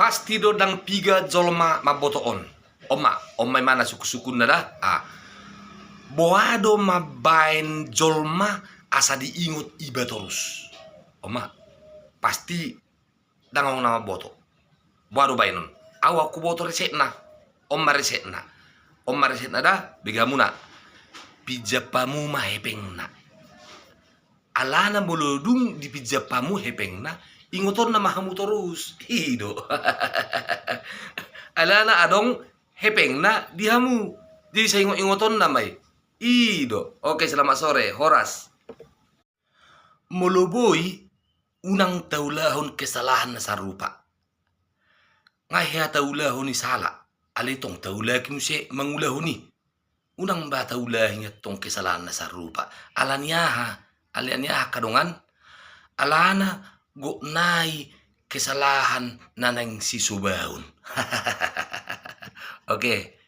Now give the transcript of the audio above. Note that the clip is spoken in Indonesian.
pasti dodang piga jolma mabotoon. Oma mana suku-suku nada. Boado mabain jolma asa diingut iba terus. Oma pasti dangong nama boto. Boado bainon. Aku boto resetna. Oma resetna. Oma resetna dah bigamuna. Pijapamu mahepengna. Alana bolodung di pijapamu hepengna. Ingoton na mahamu terus. Hido. Alana adong hepengna dihamu. Jadi saya ingoton namai. Ido. Oke, selamat sore. Horas. Moloboi unang taulahon kesalahan na sarupa. Ngaya taulahon ni salah. Alitong taulah kimse mangulahon ni. Unang ba taulahin tong kesalahan na sarupa. Alaniyaha kadongan. Alana go nai kesalahan nanang si subahon. Oke.